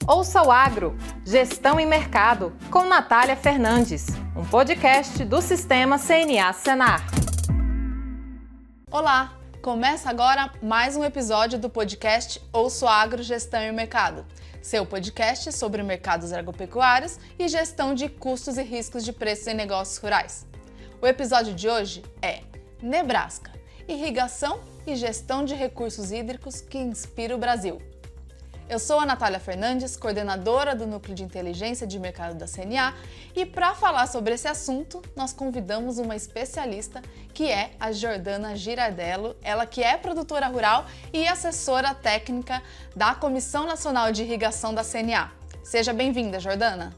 Ouça o Agro, Gestão e Mercado, com Natália Fernandes, um podcast do Sistema CNA Senar. Olá, começa agora mais um episódio do podcast Ouça o Agro, Gestão e Mercado, seu podcast sobre mercados agropecuários e gestão de custos e riscos de preços em negócios rurais. O episódio de hoje é Nebraska, irrigação e gestão de recursos hídricos que inspira o Brasil. Eu sou a Natália Fernandes, coordenadora do Núcleo de Inteligência de Mercado da CNA, e para falar sobre esse assunto, nós convidamos uma especialista que é a Jordana Girardello, ela que é produtora rural e assessora técnica da Comissão Nacional de Irrigação da CNA. Seja bem-vinda, Jordana.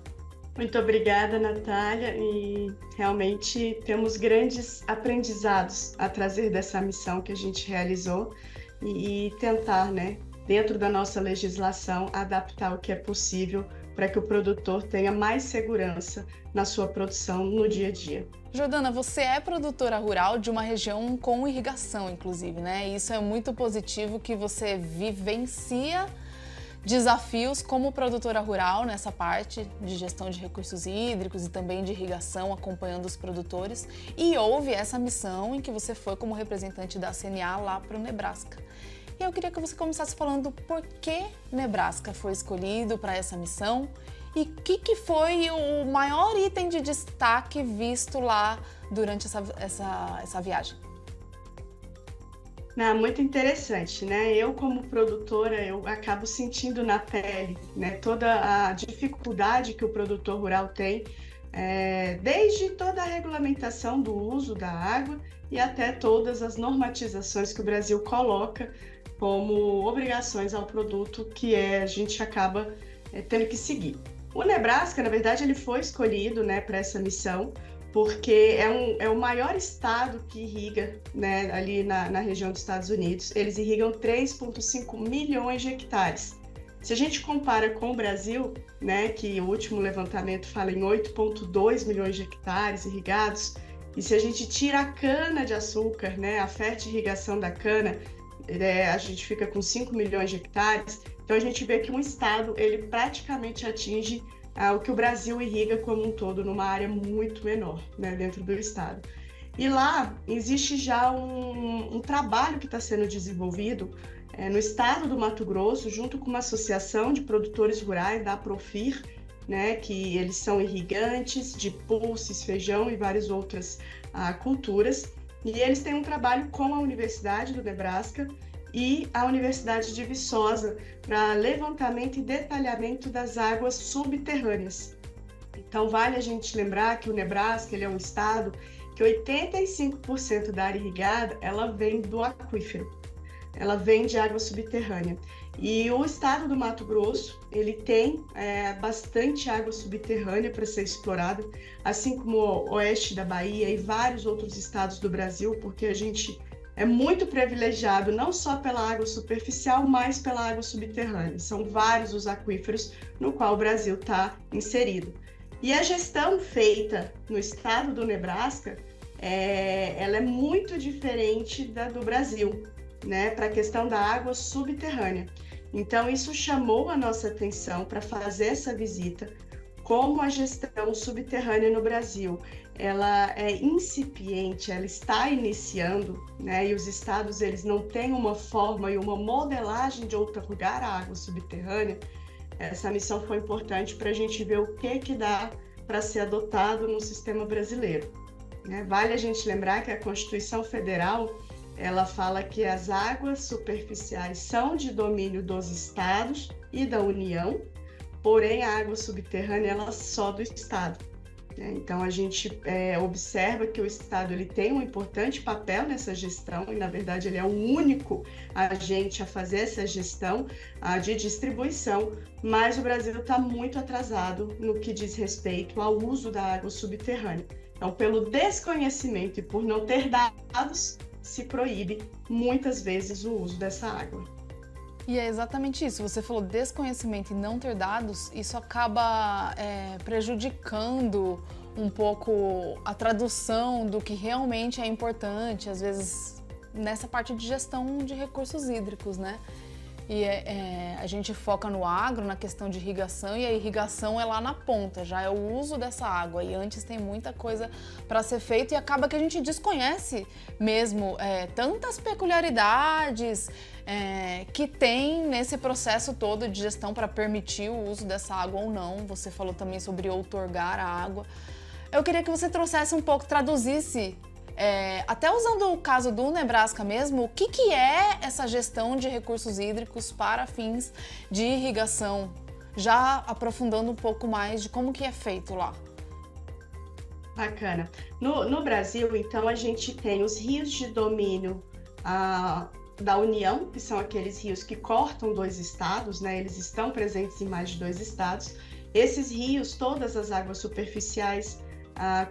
Muito obrigada, Natália, e realmente temos grandes aprendizados a trazer dessa missão que a gente realizou e tentar, dentro da nossa legislação, adaptar o que é possível para que o produtor tenha mais segurança na sua produção no dia a dia. Jordana, você é produtora rural de uma região com irrigação, inclusive, né? Isso é muito positivo que você vivencia desafios como produtora rural nessa parte de gestão de recursos hídricos e também de irrigação, acompanhando os produtores. E houve essa missão em que você foi como representante da CNA lá para o Nebraska. E eu queria que você começasse falando por que Nebraska foi escolhido para essa missão e o que foi o maior item de destaque visto lá durante essa viagem. Muito interessante, né? Eu, como produtora, eu acabo sentindo na pele, toda a dificuldade que o produtor rural tem, desde toda a regulamentação do uso da água e até todas as normatizações que o Brasil coloca como obrigações ao produto que a gente acaba tendo que seguir. O Nebraska, na verdade, ele foi escolhido, para essa missão, porque é o maior estado que irriga, ali na região dos Estados Unidos. Eles irrigam 3,5 milhões de hectares. Se a gente compara com o Brasil, que o último levantamento fala em 8,2 milhões de hectares irrigados, e se a gente tira a cana-de-açúcar, a fertirrigação da cana, a gente fica com 5 milhões de hectares, então a gente vê que um estado ele praticamente atinge o que o Brasil irriga como um todo, numa área muito menor, dentro do estado. E lá existe já um trabalho que está sendo desenvolvido no estado do Mato Grosso, junto com uma associação de produtores rurais, da Profir, que eles são irrigantes de pulses, feijão e várias outras culturas. E eles têm um trabalho com a Universidade do Nebraska e a Universidade de Viçosa para levantamento e detalhamento das águas subterrâneas. Então, vale a gente lembrar que o Nebraska ele é um estado que 85% da área irrigada ela vem do aquífero, ela vem de água subterrânea. E o estado do Mato Grosso, ele tem bastante água subterrânea para ser explorada, assim como o oeste da Bahia e vários outros estados do Brasil, porque a gente é muito privilegiado não só pela água superficial, mas pela água subterrânea. São vários os aquíferos no qual o Brasil está inserido. E a gestão feita no estado do Nebraska, ela é muito diferente da do Brasil, para a questão da água subterrânea. Então, isso chamou a nossa atenção para fazer essa visita, como a gestão subterrânea no Brasil, ela é incipiente, ela está iniciando, e os estados eles não têm uma forma e uma modelagem de outorgar a água subterrânea. Essa missão foi importante para a gente ver o que dá para ser adotado no sistema brasileiro. Vale a gente lembrar que a Constituição Federal ela fala que as águas superficiais são de domínio dos estados e da União, porém a água subterrânea ela é só do estado. Então a gente observa que o estado ele tem um importante papel nessa gestão e na verdade ele é o único agente a fazer essa gestão de distribuição, mas o Brasil está muito atrasado no que diz respeito ao uso da água subterrânea. Então, pelo desconhecimento e por não ter dados, se proíbe muitas vezes o uso dessa água. E é exatamente isso, você falou desconhecimento e não ter dados, isso acaba prejudicando um pouco a tradução do que realmente é importante, às vezes nessa parte de gestão de recursos hídricos, né? E a gente foca no agro, na questão de irrigação, e a irrigação é lá na ponta, já é o uso dessa água. E antes tem muita coisa para ser feita e acaba que a gente desconhece mesmo tantas peculiaridades que tem nesse processo todo de gestão para permitir o uso dessa água ou não. Você falou também sobre outorgar a água. Eu queria que você trouxesse um pouco, traduzisse, até usando o caso do Nebraska mesmo, o que é essa gestão de recursos hídricos para fins de irrigação, já aprofundando um pouco mais de como que é feito lá. Bacana. No Brasil, então, a gente tem os rios de domínio da União, que são aqueles rios que cortam 2 estados, né? Eles estão presentes em mais de 2 estados. Esses rios, todas as águas superficiais,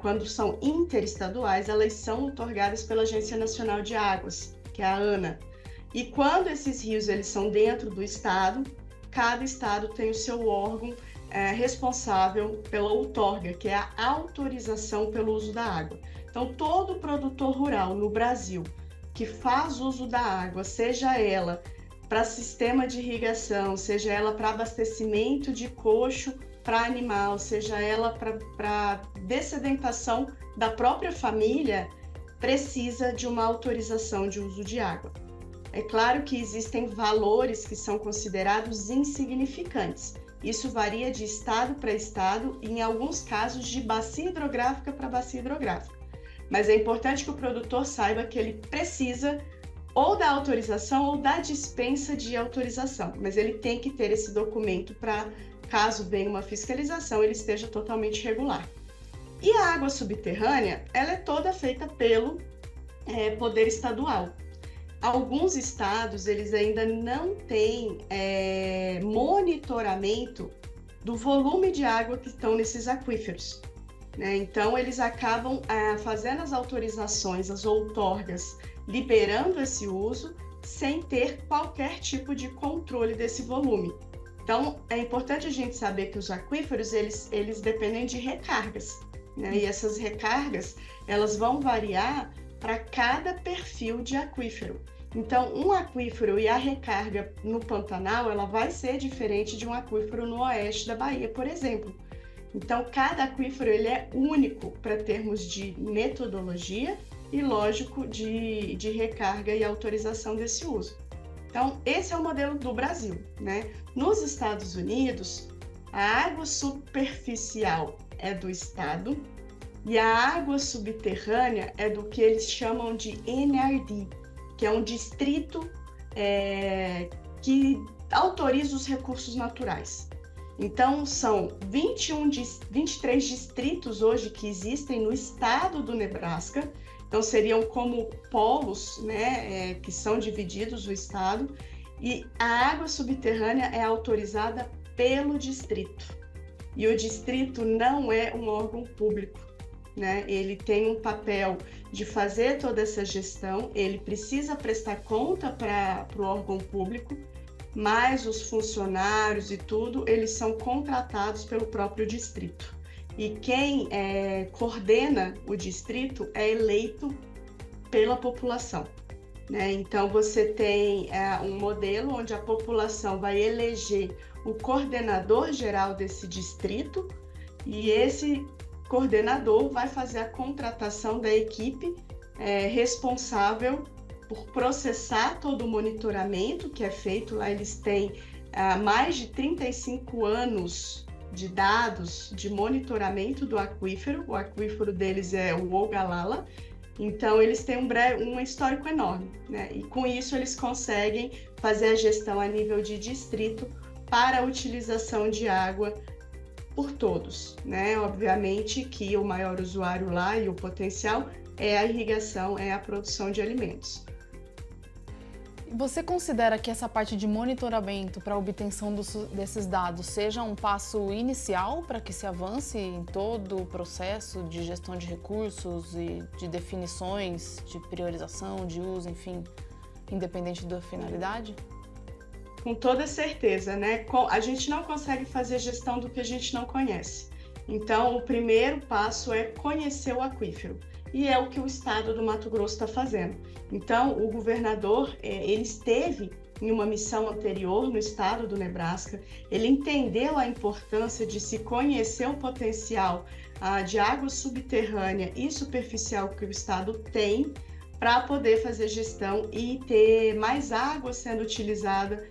quando são interestaduais, elas são outorgadas pela Agência Nacional de Águas, que é a ANA. E quando esses rios eles são dentro do estado, cada estado tem o seu órgão responsável pela outorga, que é a autorização pelo uso da água. Então, todo produtor rural no Brasil que faz uso da água, seja ela para sistema de irrigação, seja ela para abastecimento de coxo para animal, seja ela para dessedentação da própria família, precisa de uma autorização de uso de água. É claro que existem valores que são considerados insignificantes. Isso varia de estado para estado e, em alguns casos, de bacia hidrográfica para bacia hidrográfica. Mas é importante que o produtor saiba que ele precisa ou da autorização ou da dispensa de autorização, mas ele tem que ter esse documento para, caso venha uma fiscalização, ele esteja totalmente regular. E a água subterrânea, ela é toda feita pelo poder estadual. Alguns estados, eles ainda não têm monitoramento do volume de água que estão nesses aquíferos, né? Então, eles acabam fazendo as autorizações, as outorgas, liberando esse uso, sem ter qualquer tipo de controle desse volume. Então, é importante a gente saber que os aquíferos, eles dependem de recargas, né? E essas recargas, elas vão variar para cada perfil de aquífero. Então, um aquífero e a recarga no Pantanal, ela vai ser diferente de um aquífero no oeste da Bahia, por exemplo. Então, cada aquífero ele é único para termos de metodologia e, lógico, de recarga e autorização desse uso. Então, esse é o modelo do Brasil, né? Nos Estados Unidos, a água superficial é do estado e a água subterrânea é do que eles chamam de NRD, que é um distrito que autoriza os recursos naturais. Então, são 23 distritos hoje que existem no estado do Nebraska. Então, seriam como polos, né, que são divididos o estado. E a água subterrânea é autorizada pelo distrito. E o distrito não é um órgão público, né? Ele tem um papel de fazer toda essa gestão, ele precisa prestar conta para o órgão público, mas os funcionários e tudo, eles são contratados pelo próprio distrito. E quem coordena o distrito é eleito pela população, né? Então, você tem um modelo onde a população vai eleger o coordenador geral desse distrito e esse coordenador vai fazer a contratação da equipe responsável por processar todo o monitoramento que é feito. Lá eles têm mais de 35 anos de dados de monitoramento do aquífero. O aquífero deles é o Ogallala, então eles têm um histórico enorme, né? E com isso eles conseguem fazer a gestão a nível de distrito para a utilização de água por todos, né? Obviamente que o maior usuário lá e o potencial é a irrigação, é a produção de alimentos. Você considera que essa parte de monitoramento para a obtenção desses dados seja um passo inicial para que se avance em todo o processo de gestão de recursos e de definições de priorização, de uso, enfim, independente da finalidade? Com toda certeza, né? A gente não consegue fazer gestão do que a gente não conhece. Então, o primeiro passo é conhecer o aquífero. E é o que o estado do Mato Grosso está fazendo. Então, o governador, ele esteve em uma missão anterior no estado do Nebraska. Ele entendeu a importância de se conhecer o potencial de água subterrânea e superficial que o estado tem para poder fazer gestão e ter mais água sendo utilizada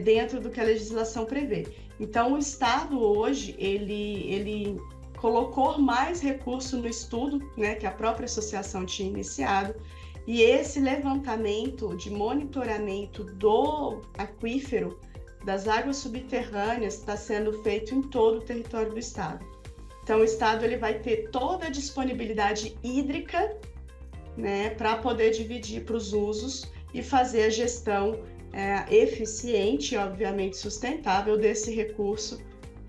dentro do que a legislação prevê. Então, o estado hoje, ele colocou mais recurso no estudo, né, que a própria associação tinha iniciado, e esse levantamento de monitoramento do aquífero, das águas subterrâneas, está sendo feito em todo o território do estado. Então, o estado ele vai ter toda a disponibilidade hídrica, né, para poder dividir para os usos e fazer a gestão eficiente e, obviamente, sustentável desse recurso,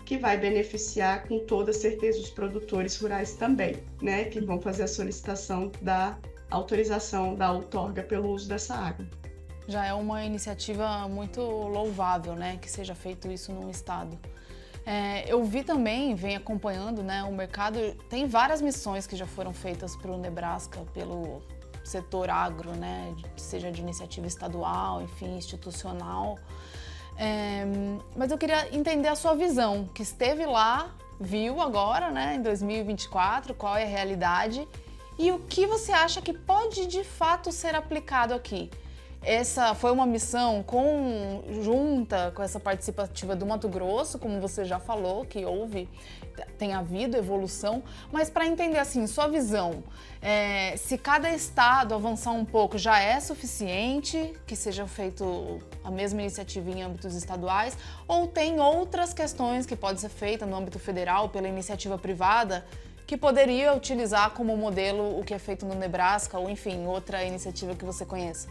que vai beneficiar com toda certeza os produtores rurais também, né, que vão fazer a solicitação da autorização da outorga pelo uso dessa água. Já é uma iniciativa muito louvável, né, que seja feito isso no estado. Eu vi também, venho acompanhando, né, o mercado, tem várias missões que já foram feitas para o Nebraska, pelo setor agro, né, seja de iniciativa estadual, enfim, institucional. Mas eu queria entender a sua visão, que esteve lá, viu agora, né, em 2024, qual é a realidade e o que você acha que pode de fato ser aplicado aqui. Essa foi uma missão junta com essa participativa do Mato Grosso, como você já falou, que tem havido evolução, mas para entender assim, sua visão, se cada estado avançar um pouco já é suficiente, que seja feito a mesma iniciativa em âmbitos estaduais, ou tem outras questões que podem ser feitas no âmbito federal pela iniciativa privada, que poderia utilizar como modelo o que é feito no Nebraska, ou enfim, outra iniciativa que você conheça?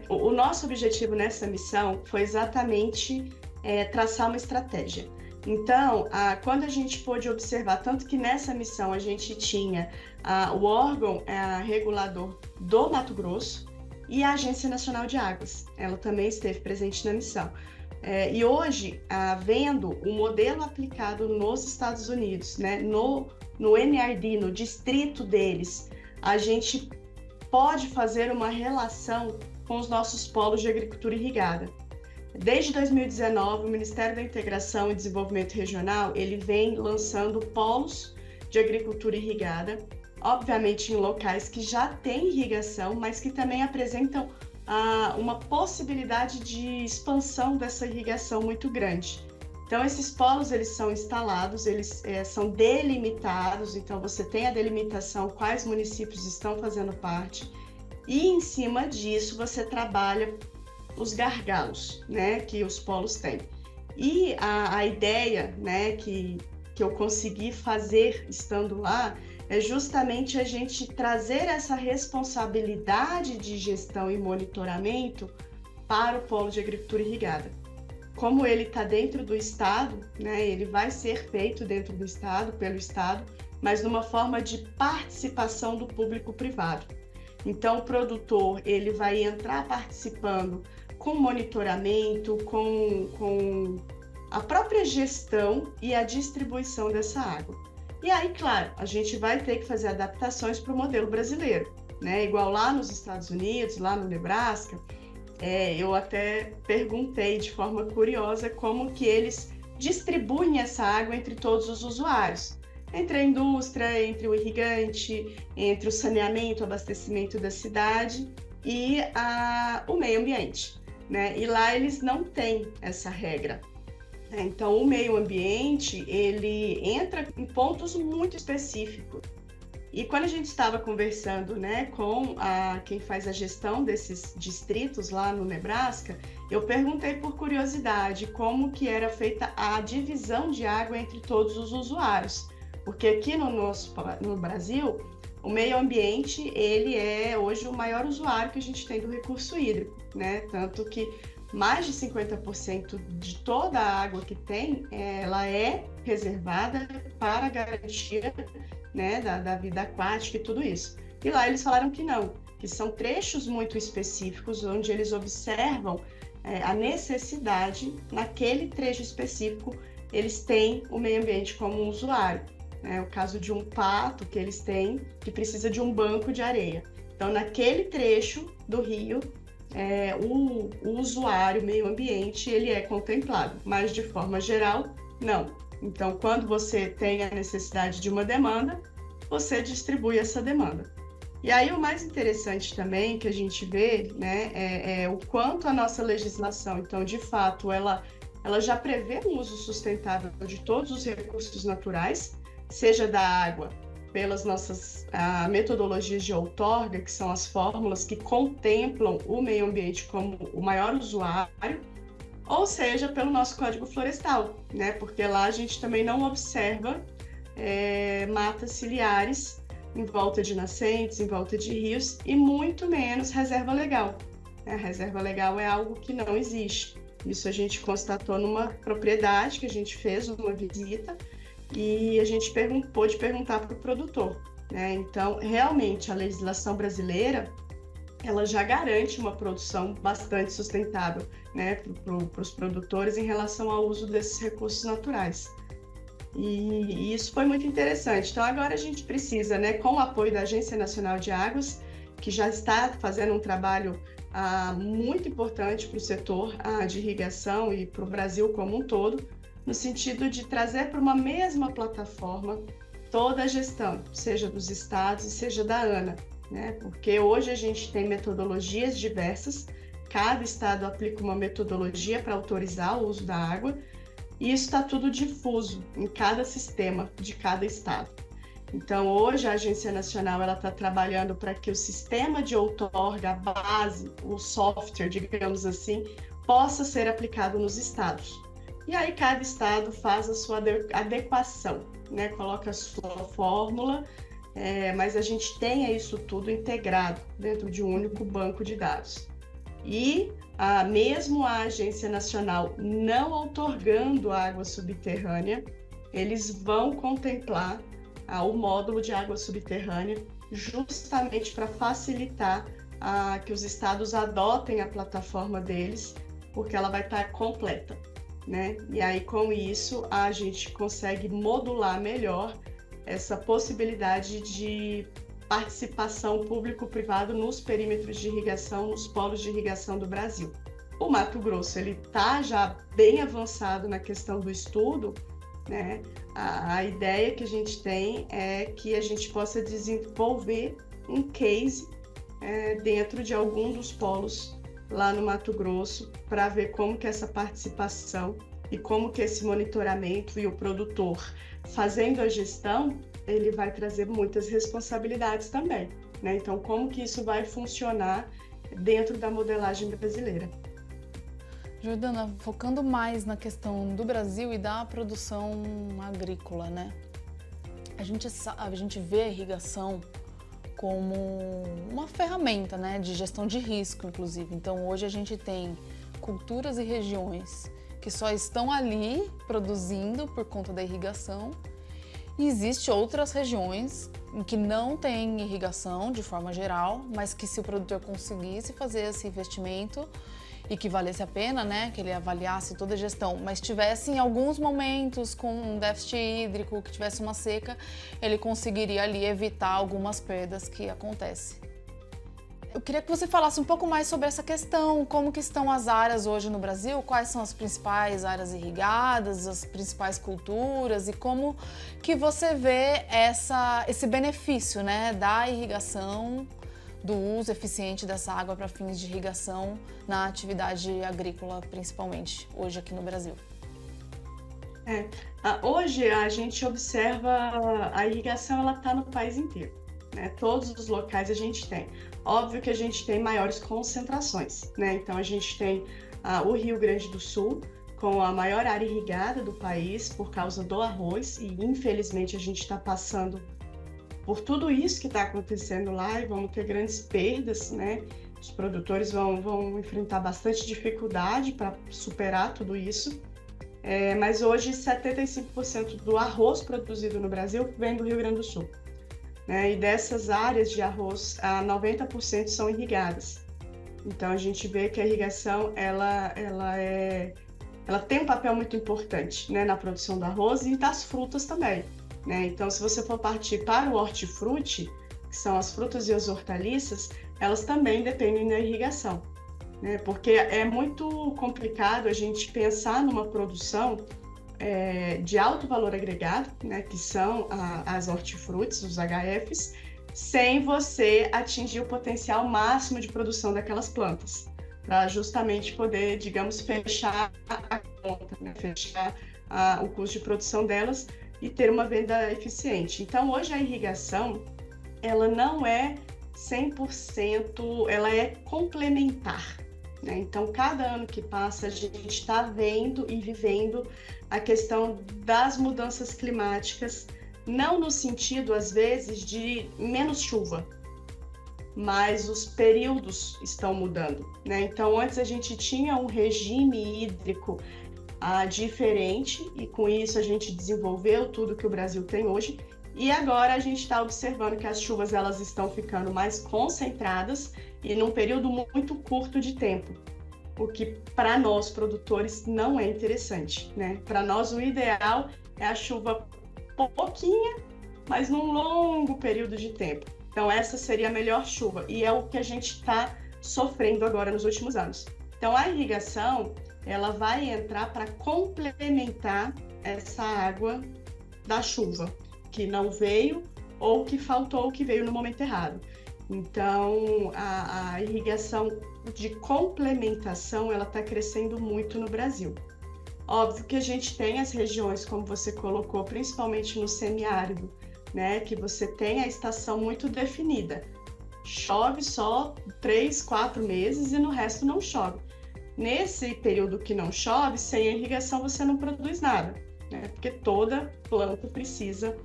O nosso objetivo nessa missão foi exatamente traçar uma estratégia. Então, quando a gente pôde observar, tanto que nessa missão a gente tinha o órgão regulador do Mato Grosso e a Agência Nacional de Águas, ela também esteve presente na missão. E hoje, vendo o modelo aplicado nos Estados Unidos, né, no NRD, no distrito deles, a gente pode fazer uma relação com os nossos polos de agricultura irrigada. Desde 2019, o Ministério da Integração e Desenvolvimento Regional, ele vem lançando polos de agricultura irrigada, obviamente em locais que já têm irrigação, mas que também apresentam uma possibilidade de expansão dessa irrigação muito grande. Então, esses polos, eles são instalados, eles são delimitados, então você tem a delimitação, quais municípios estão fazendo parte, e em cima disso você trabalha os gargalos, né, que os polos têm. E a ideia, né, que eu consegui fazer estando lá é justamente a gente trazer essa responsabilidade de gestão e monitoramento para o polo de agricultura irrigada. Como ele está dentro do estado, né, ele vai ser feito dentro do estado, pelo estado, mas numa forma de participação do público-privado. Então, o produtor ele vai entrar participando com monitoramento, com a própria gestão e a distribuição dessa água. E aí, claro, a gente vai ter que fazer adaptações para o modelo brasileiro, né? Igual lá nos Estados Unidos, lá no Nebraska, eu até perguntei de forma curiosa como que eles distribuem essa água entre todos os usuários. Entre a indústria, entre o irrigante, entre o saneamento, o abastecimento da cidade e o meio ambiente, né? E lá eles não têm essa regra. Então, o meio ambiente, ele entra em pontos muito específicos. E quando a gente estava conversando, né, com quem faz a gestão desses distritos lá no Nebraska, eu perguntei por curiosidade como que era feita a divisão de água entre todos os usuários. Porque aqui no Brasil, o meio ambiente, ele é hoje o maior usuário que a gente tem do recurso hídrico, né? Tanto que mais de 50% de toda a água que tem, ela é reservada para a garantia, né, da vida aquática e tudo isso. E lá eles falaram que não, que são trechos muito específicos onde eles observam a necessidade, naquele trecho específico, eles têm o meio ambiente como um usuário. O caso de um pato que eles têm, que precisa de um banco de areia. Então, naquele trecho do rio, o usuário, o meio ambiente, ele é contemplado, mas de forma geral, não. Então, quando você tem a necessidade de uma demanda, você distribui essa demanda. E aí o mais interessante também que a gente vê, né, é o quanto a nossa legislação, então, de fato, ela já prevê um uso sustentável de todos os recursos naturais, seja da água, pelas nossas metodologias de outorga, que são as fórmulas que contemplam o meio ambiente como o maior usuário, ou seja, pelo nosso Código Florestal, né? Porque lá a gente também não observa matas ciliares em volta de nascentes, em volta de rios, e muito menos reserva legal. A reserva legal é algo que não existe. Isso a gente constatou numa propriedade que a gente fez uma visita, e a gente pôde perguntar para o produtor, né? Então, realmente, a legislação brasileira, ela já garante uma produção bastante sustentável, né, para os produtores em relação ao uso desses recursos naturais. E isso foi muito interessante. Então, agora a gente precisa, né, com o apoio da Agência Nacional de Águas, que já está fazendo um trabalho muito importante para o setor de irrigação e para o Brasil como um todo, no sentido de trazer para uma mesma plataforma toda a gestão, seja dos estados e seja da ANA, né? Porque hoje a gente tem metodologias diversas, cada estado aplica uma metodologia para autorizar o uso da água, e isso está tudo difuso em cada sistema de cada estado. Então, hoje a Agência Nacional está trabalhando para que o sistema de outorga, a base, o software, digamos assim, possa ser aplicado nos estados. E aí cada estado faz a sua adequação, né? Coloca a sua fórmula, mas a gente tem isso tudo integrado dentro de um único banco de dados. E mesmo a Agência Nacional não outorgando a água subterrânea, eles vão contemplar o módulo de água subterrânea justamente para facilitar que os estados adotem a plataforma deles, porque ela vai estar completa, né? E aí, com isso, a gente consegue modular melhor essa possibilidade de participação público-privado nos perímetros de irrigação, nos polos de irrigação do Brasil. O Mato Grosso, ele está já bem avançado na questão do estudo, né? A ideia que a gente tem é que a gente possa desenvolver um case dentro de algum dos polos lá no Mato Grosso, para ver como que essa participação e como que esse monitoramento e o produtor fazendo a gestão, ele vai trazer muitas responsabilidades também, né? Então, como que isso vai funcionar dentro da modelagem brasileira? Jordana, focando mais na questão do Brasil e da produção agrícola, né? A gente vê a irrigação como uma ferramenta, né, de gestão de risco, inclusive. Então, hoje a gente tem culturas e regiões que só estão ali produzindo por conta da irrigação, e existem outras regiões em que não tem irrigação de forma geral, mas que se o produtor conseguisse fazer esse investimento e que valesse a pena, né, que ele avaliasse toda a gestão, mas tivesse em alguns momentos com um déficit hídrico, que tivesse uma seca, ele conseguiria ali evitar algumas perdas que acontecem. Eu queria que você falasse um pouco mais sobre essa questão, como que estão as áreas hoje no Brasil, quais são as principais áreas irrigadas, as principais culturas, e como que você vê esse benefício, né, da irrigação, do uso eficiente dessa água para fins de irrigação na atividade agrícola, principalmente hoje aqui no Brasil. Hoje a gente observa a irrigação, ela está no país inteiro, né? Todos os locais a gente tem. Óbvio que a gente tem maiores concentrações, né? Então a gente tem o Rio Grande do Sul com a maior área irrigada do país por causa do arroz, e infelizmente a gente está passando por tudo isso que está acontecendo lá, e vamos ter grandes perdas, né? Os produtores vão enfrentar bastante dificuldade para superar tudo isso. Mas hoje 75% do arroz produzido no Brasil vem do Rio Grande do Sul, né? E dessas áreas de arroz, 90% são irrigadas. Então a gente vê que a irrigação ela tem um papel muito importante, né, na produção do arroz e das frutas também, né? Então, se você for partir para o hortifruti, que são as frutas e as hortaliças, elas também dependem da irrigação. né? Porque é muito complicado a gente pensar numa produção de alto valor agregado, né? Que são as hortifrutis, os HFs, sem você atingir o potencial máximo de produção daquelas plantas, para justamente poder, digamos, fechar a conta, né? Fechar o custo de produção delas e ter uma venda eficiente. Então, hoje a irrigação, ela não é 100%, ela é complementar, né? Então, cada ano que passa, a gente está vendo e vivendo a questão das mudanças climáticas, não no sentido, às vezes, de menos chuva, mas os períodos estão mudando, né? Então, antes a gente tinha um regime hídrico diferente, e com isso a gente desenvolveu tudo que o Brasil tem hoje, e agora a gente está observando que as chuvas elas estão ficando mais concentradas e num período muito curto de tempo, o que para nós produtores não é interessante, né? Para nós o ideal é a chuva pouquinha, mas num longo período de tempo. Então essa seria a melhor chuva, e é o que a gente está sofrendo agora nos últimos anos. Então a irrigação, ela vai entrar para complementar essa água da chuva, que não veio ou que faltou, que veio no momento errado. Então, a irrigação de complementação, ela está crescendo muito no Brasil. Óbvio que a gente tem as regiões, como você colocou, principalmente no semiárido, né, que você tem a estação muito definida. Chove só 3, 4 meses e no resto não chove. Nesse período que não chove, sem a irrigação você não produz nada, né? Porque toda planta precisa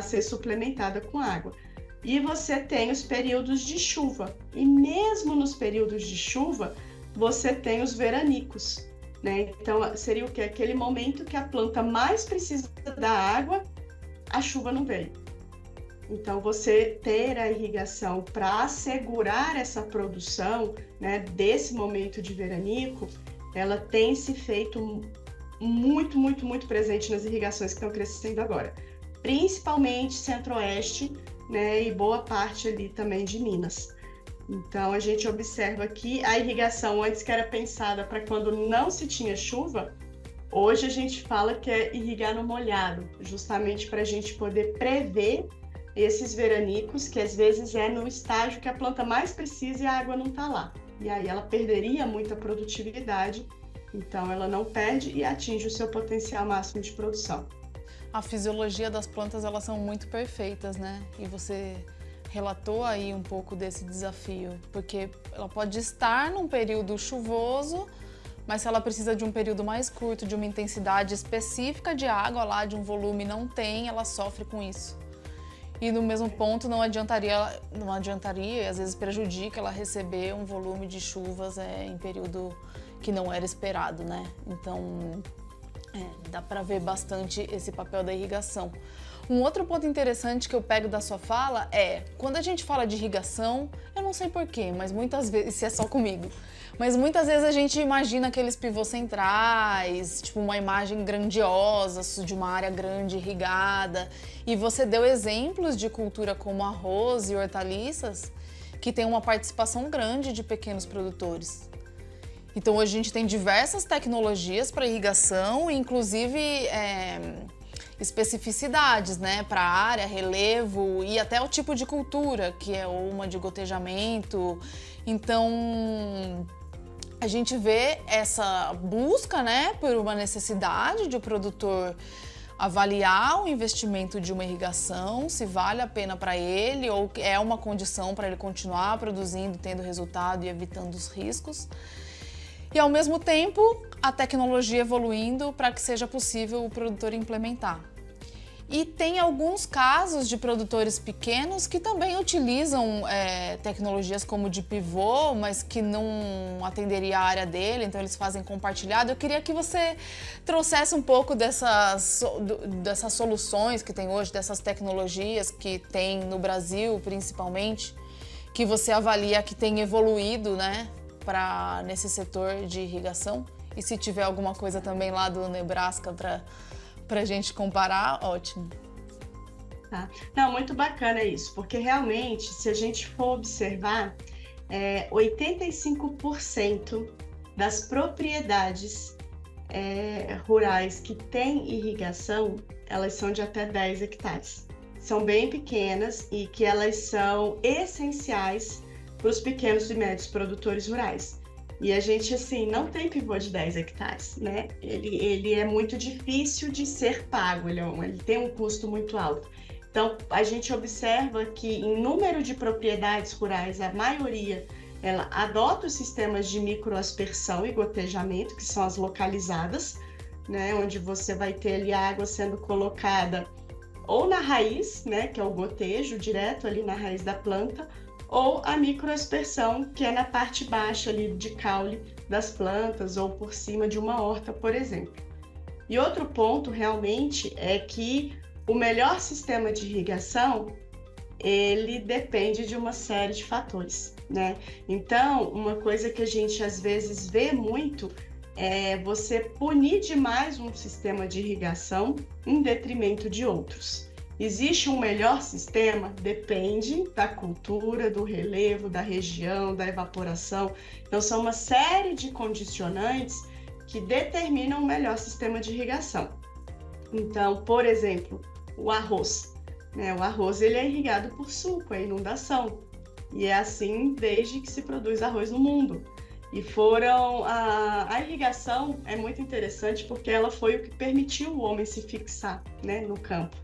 ser suplementada com água. E você tem os períodos de chuva, e mesmo nos períodos de chuva, você tem os veranicos, né? Então, seria o quê? Aquele momento que a planta mais precisa da água, a chuva não veio. Então, você ter a irrigação para assegurar essa produção, né, desse momento de veranico, ela tem se feito muito, muito, muito presente nas irrigações que estão crescendo agora. Principalmente Centro-Oeste, né, e boa parte ali também de Minas. Então, a gente observa que a irrigação, antes que era pensada para quando não se tinha chuva, hoje a gente fala que é irrigar no molhado, justamente para a gente poder prever esses veranicos, que às vezes é no estágio que a planta mais precisa e a água não está lá. E aí ela perderia muita produtividade, então ela não perde e atinge o seu potencial máximo de produção. A fisiologia das plantas, elas são muito perfeitas, né? E você relatou aí um pouco desse desafio, porque ela pode estar num período chuvoso, mas se ela precisa de um período mais curto, de uma intensidade específica de água lá, de um volume não tem, ela sofre com isso. E no mesmo ponto não adiantaria e às vezes prejudica ela receber um volume de chuvas em período que não era esperado, né? Então dá para ver bastante esse papel da irrigação. Um outro ponto interessante que eu pego da sua fala é, quando a gente fala de irrigação, eu não sei porquê, mas muitas vezes, se é só comigo, mas muitas vezes a gente imagina aqueles pivôs centrais, tipo uma imagem grandiosa de uma área grande irrigada. E você deu exemplos de cultura como arroz e hortaliças, que tem uma participação grande de pequenos produtores. Então hoje a gente tem diversas tecnologias para irrigação, inclusive especificidades, né, para a área, relevo e até o tipo de cultura, que é uma de gotejamento. Então a gente vê essa busca, né, por uma necessidade de o produtor avaliar o investimento de uma irrigação, se vale a pena para ele ou é uma condição para ele continuar produzindo, tendo resultado e evitando os riscos. E ao mesmo tempo, a tecnologia evoluindo para que seja possível o produtor implementar. E tem alguns casos de produtores pequenos que também utilizam tecnologias como de pivô, mas que não atenderia a área dele, então eles fazem compartilhado. Eu queria que você trouxesse um pouco dessas soluções que tem hoje, dessas tecnologias que tem no Brasil, principalmente, que você avalia que tem evoluído, né, nesse setor de irrigação. E se tiver alguma coisa também lá do Nebraska para a gente comparar, ótimo. Tá. Não, muito bacana isso, porque realmente, se a gente for observar, 85% das propriedades rurais que têm irrigação, elas são de até 10 hectares. São bem pequenas e que elas são essenciais para os pequenos e médios produtores rurais. E a gente, assim, não tem pivô de 10 hectares, né? Ele é muito difícil de ser pago, ele tem um custo muito alto. Então, a gente observa que em número de propriedades rurais, a maioria, ela adota os sistemas de microaspersão e gotejamento, que são as localizadas, né? Onde você vai ter ali a água sendo colocada ou na raiz, né? Que é o gotejo direto ali na raiz da planta, ou a microaspersão, que é na parte baixa ali de caule das plantas ou por cima de uma horta, por exemplo. E outro ponto realmente é que o melhor sistema de irrigação, ele depende de uma série de fatores, né? Então, uma coisa que a gente às vezes vê muito é você punir demais um sistema de irrigação em detrimento de outros. Existe um melhor sistema? Depende da cultura, do relevo, da região, da evaporação. Então, são uma série de condicionantes que determinam o melhor sistema de irrigação. Então, por exemplo, o arroz. Né? O arroz ele é irrigado por sulco, é inundação. E é assim desde que se produz arroz no mundo. E a irrigação é muito interessante porque ela foi o que permitiu o homem se fixar, né, no campo.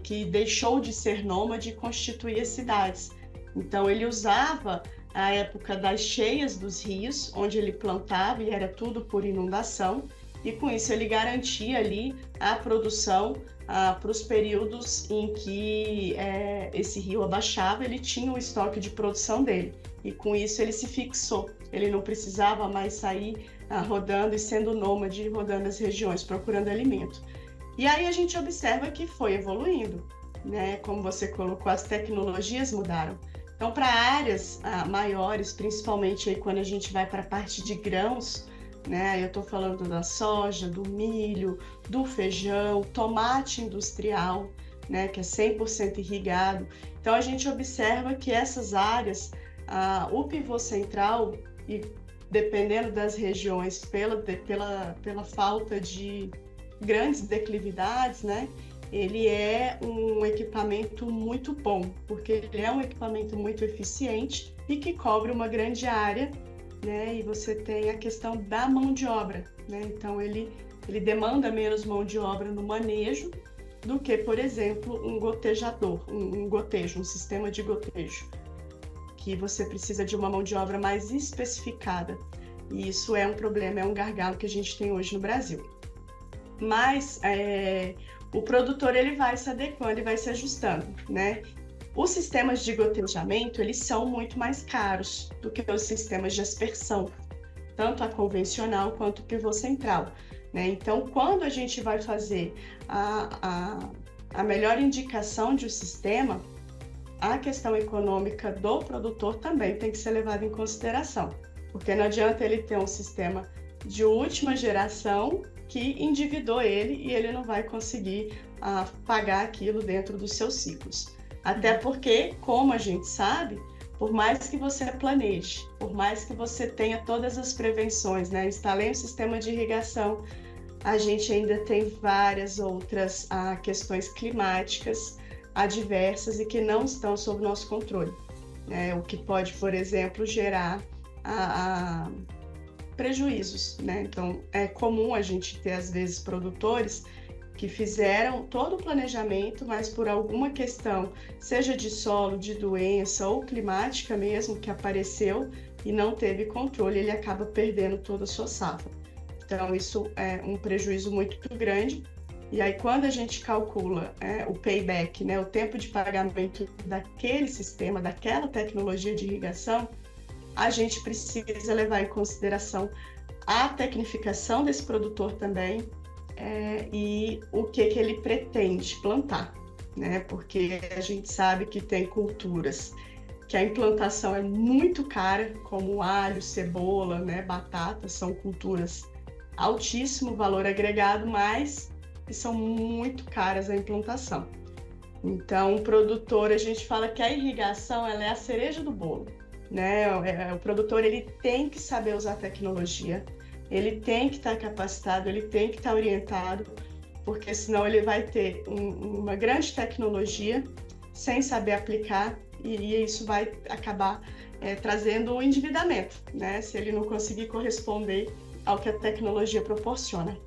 Que deixou de ser nômade e constituir as cidades. Então, ele usava a época das cheias dos rios, onde ele plantava e era tudo por inundação, e com isso ele garantia ali a produção para os períodos em que esse rio abaixava, ele tinha o estoque de produção dele, e com isso ele se fixou. Ele não precisava mais sair rodando e sendo nômade, rodando as regiões, procurando alimento. E aí a gente observa que foi evoluindo, né? Como você colocou, as tecnologias mudaram. Então, para áreas maiores, principalmente aí quando a gente vai para a parte de grãos, né? Eu estou falando da soja, do milho, do feijão, tomate industrial, né? Que é 100% irrigado. Então, a gente observa que essas áreas, o pivô central, e dependendo das regiões, pela falta de grandes declividades, né? Ele é um equipamento muito bom, porque ele é um equipamento muito eficiente e que cobre uma grande área, né? E você tem a questão da mão de obra, né? Então ele demanda menos mão de obra no manejo do que, por exemplo, um gotejador, um gotejo, um sistema de gotejo, que você precisa de uma mão de obra mais especificada. E isso é um problema, é um gargalo que a gente tem hoje no Brasil. Mas o produtor ele vai se adequando e vai se ajustando, né? Os sistemas de gotejamento, eles são muito mais caros do que os sistemas de aspersão, tanto a convencional quanto o pivô central, né? Então, quando a gente vai fazer a melhor indicação de um sistema, a questão econômica do produtor também tem que ser levada em consideração, porque não adianta ele ter um sistema de última geração que endividou ele e ele não vai conseguir pagar aquilo dentro dos seus ciclos. Até porque, como a gente sabe, por mais que você planeje, por mais que você tenha todas as prevenções, né? Instalei um sistema de irrigação, a gente ainda tem várias outras questões climáticas adversas e que não estão sob nosso controle, né? O que pode, por exemplo, gerar prejuízos, né? Então, é comum a gente ter, às vezes, produtores que fizeram todo o planejamento, mas por alguma questão, seja de solo, de doença ou climática mesmo, que apareceu e não teve controle, ele acaba perdendo toda a sua safra. Então, isso é um prejuízo muito grande. E aí, quando a gente calcula o payback, né, o tempo de pagamento daquele sistema, daquela tecnologia de irrigação, a gente precisa levar em consideração a tecnificação desse produtor também e o que ele pretende plantar, né? Porque a gente sabe que tem culturas que a implantação é muito cara, como alho, cebola, né, batata, são culturas altíssimo valor agregado, mas que são muito caras a implantação. Então, o produtor, a gente fala que a irrigação ela é a cereja do bolo, né? O produtor ele tem que saber usar tecnologia, ele tem que estar capacitado, ele tem que estar orientado, porque senão ele vai ter uma grande tecnologia sem saber aplicar e isso vai acabar trazendo um endividamento, né? Se ele não conseguir corresponder ao que a tecnologia proporciona.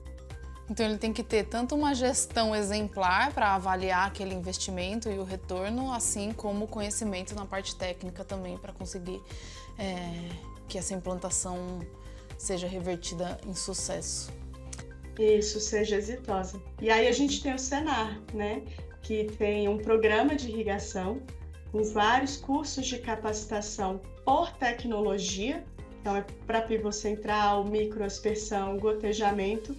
Então ele tem que ter tanto uma gestão exemplar para avaliar aquele investimento e o retorno, assim como conhecimento na parte técnica também para conseguir que essa implantação seja revertida em sucesso. Isso, seja exitosa. E aí a gente tem o Senar, né? Que tem um programa de irrigação com vários cursos de capacitação por tecnologia. Então é para pivô central, microaspersão, gotejamento.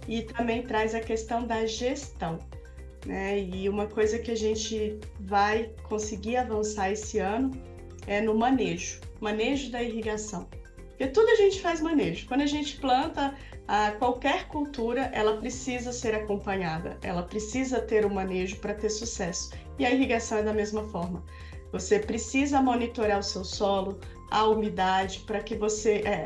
E também traz a questão da gestão, né? E uma coisa que a gente vai conseguir avançar esse ano é no manejo da irrigação. Porque tudo a gente faz manejo. Quando a gente planta qualquer cultura, ela precisa ser acompanhada, ela precisa ter um manejo para ter sucesso. E a irrigação é da mesma forma. Você precisa monitorar o seu solo, a umidade, para que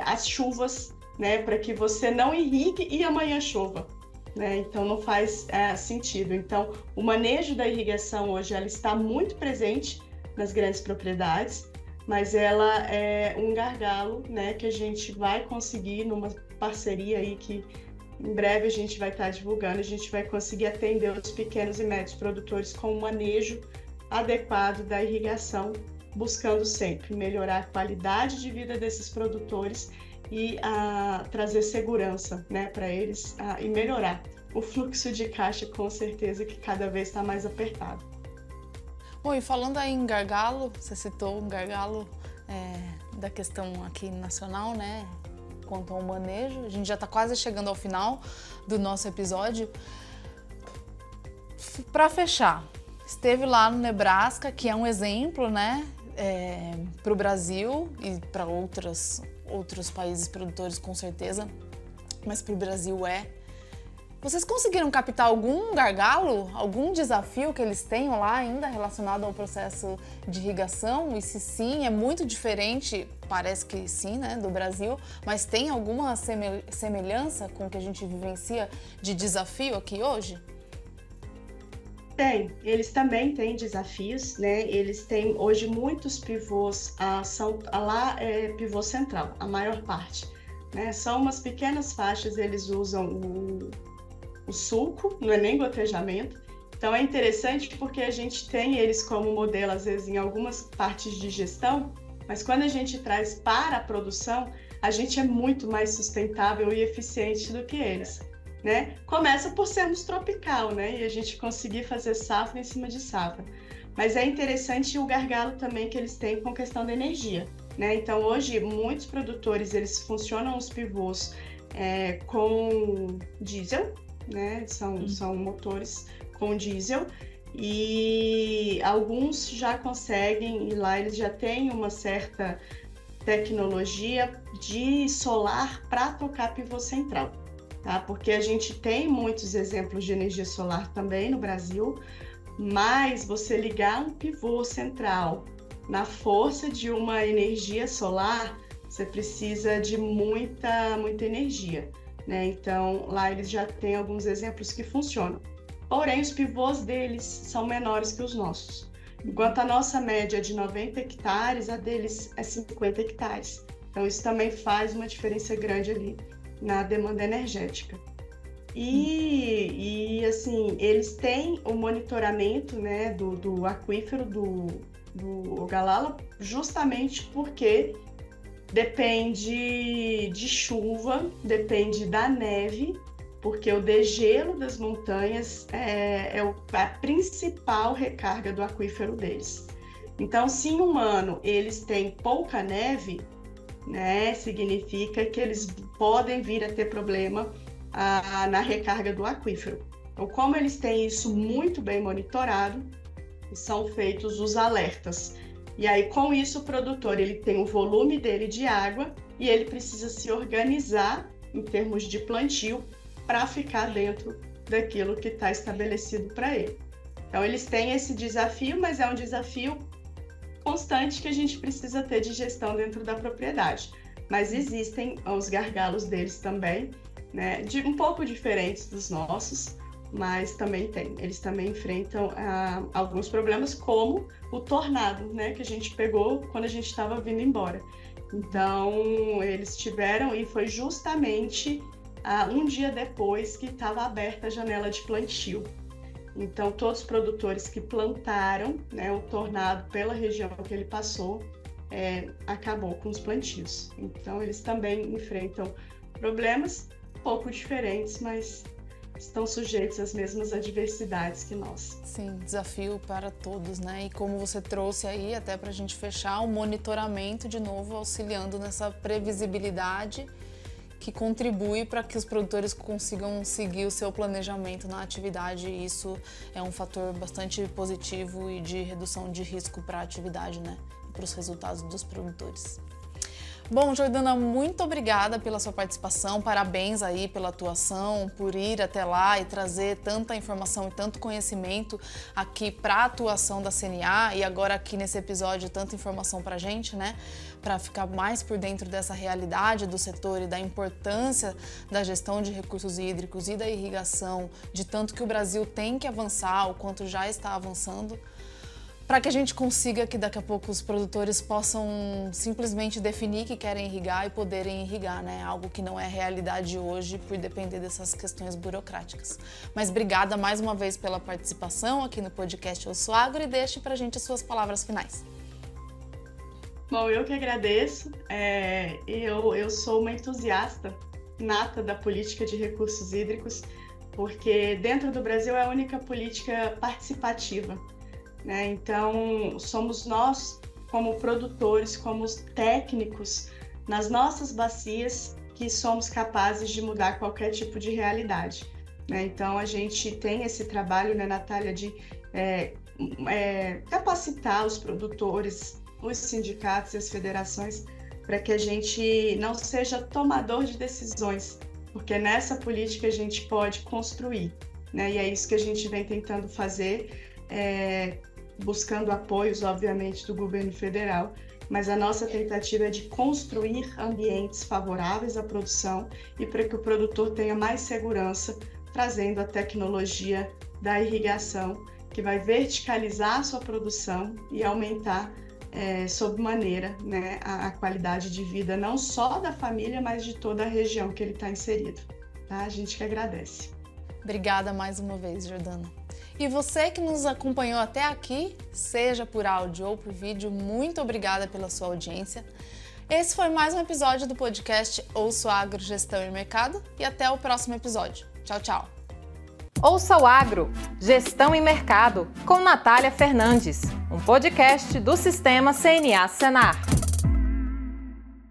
as chuvas, né, para que você não irrigue e amanhã chova, né? Então não faz sentido. Então o manejo da irrigação hoje ela está muito presente nas grandes propriedades, mas ela é um gargalo, né, que a gente vai conseguir numa parceria aí que em breve a gente vai estar divulgando, a gente vai conseguir atender os pequenos e médios produtores com um manejo adequado da irrigação, buscando sempre melhorar a qualidade de vida desses produtores e trazer segurança, né, para eles e melhorar o fluxo de caixa, com certeza que cada vez está mais apertado. Bom, e falando aí em gargalo, você citou um gargalo da questão aqui nacional, né, quanto ao manejo. A gente já está quase chegando ao final do nosso episódio. Para fechar, esteve lá no Nebraska, que é um exemplo, né, para o Brasil e para outros países produtores, com certeza, mas para o Brasil Vocês conseguiram captar algum gargalo, algum desafio que eles tenham lá ainda relacionado ao processo de irrigação? E se sim, é muito diferente, parece que sim, né, do Brasil, mas tem alguma semelhança com o que a gente vivencia de desafio aqui hoje? Tem, eles também têm desafios, né? Eles têm hoje muitos pivôs, lá é pivô central, a maior parte, né? São umas pequenas faixas, eles usam o sulco, não é nem gotejamento. Então é interessante porque a gente tem eles como modelo, às vezes, em algumas partes de gestão, mas quando a gente traz para a produção, a gente é muito mais sustentável e eficiente do que eles, né? Começa por sermos tropical, né? E a gente conseguir fazer safra em cima de safra. Mas é interessante o gargalo também que eles têm com questão da energia, né? Então hoje muitos produtores eles funcionam os pivôs com diesel, né? São motores com diesel e alguns já conseguem, e lá eles já têm uma certa tecnologia de solar para tocar pivô central. Tá? Porque a gente tem muitos exemplos de energia solar também no Brasil, mas você ligar um pivô central na força de uma energia solar, você precisa de muita energia, né? Então, lá eles já têm alguns exemplos que funcionam. Porém, os pivôs deles são menores que os nossos. Enquanto a nossa média é de 90 hectares, a deles é 50 hectares. Então, isso também faz uma diferença grande ali na demanda energética. E assim, eles têm o monitoramento, né, do aquífero do Ogallala, justamente porque depende de chuva, depende da neve, porque o degelo das montanhas é a principal recarga do aquífero deles. Então, se em um ano eles têm pouca neve, né, significa que eles podem vir a ter problema na recarga do aquífero. Então, como eles têm isso muito bem monitorado, são feitos os alertas. E aí, com isso, o produtor ele tem o volume dele de água e ele precisa se organizar em termos de plantio para ficar dentro daquilo que está estabelecido para ele. Então, eles têm esse desafio, mas é um desafio constante que a gente precisa ter de gestão dentro da propriedade. Mas existem os gargalos deles também, né, um pouco diferentes dos nossos, mas também tem. Eles também enfrentam alguns problemas, como o tornado, né, que a gente pegou quando a gente estava vindo embora. Então, eles tiveram, e foi justamente um dia depois que estava aberta a janela de plantio. Então, todos os produtores que plantaram, né, o tornado pela região que ele passou, acabou com os plantios. Então, eles também enfrentam problemas um pouco diferentes, mas estão sujeitos às mesmas adversidades que nós. Sim, desafio para todos, né? E como você trouxe aí, até para a gente fechar, o monitoramento, de novo, auxiliando nessa previsibilidade que contribui para que os produtores consigam seguir o seu planejamento na atividade, e isso é um fator bastante positivo e de redução de risco para a atividade, né? E para os resultados dos produtores. Bom, Jordana, muito obrigada pela sua participação, parabéns aí pela atuação, por ir até lá e trazer tanta informação e tanto conhecimento aqui para a atuação da CNA, e agora aqui nesse episódio tanta informação para a gente, né, para ficar mais por dentro dessa realidade do setor e da importância da gestão de recursos hídricos e da irrigação, de tanto que o Brasil tem que avançar, o quanto já está avançando, para que a gente consiga que daqui a pouco os produtores possam simplesmente definir que querem irrigar e poderem irrigar, né? Algo que não é realidade hoje por depender dessas questões burocráticas. Mas obrigada mais uma vez pela participação aqui no podcast Ouço Agro, e deixe para a gente as suas palavras finais. Bom, eu que agradeço. Eu sou uma entusiasta nata da política de recursos hídricos, porque dentro do Brasil é a única política participativa, né? Então, somos nós, como produtores, como técnicos, nas nossas bacias, que somos capazes de mudar qualquer tipo de realidade, né? Então, a gente tem esse trabalho, né, Natália, de capacitar os produtores, os sindicatos e as federações, para que a gente não seja tomador de decisões, porque nessa política a gente pode construir, né? E é isso que a gente vem tentando fazer, buscando apoios, obviamente, do governo federal, mas a nossa tentativa é de construir ambientes favoráveis à produção e para que o produtor tenha mais segurança, trazendo a tecnologia da irrigação, que vai verticalizar a sua produção e aumentar, sob maneira, né, a qualidade de vida, não só da família, mas de toda a região que ele está inserido. Tá? A gente que agradece. Obrigada mais uma vez, Jordana. E você que nos acompanhou até aqui, seja por áudio ou por vídeo, muito obrigada pela sua audiência. Esse foi mais um episódio do podcast Ouço Agro, Gestão e Mercado, e até o próximo episódio. Tchau, tchau! Ouça o Agro, Gestão e Mercado, com Natália Fernandes, um podcast do Sistema CNA Senar.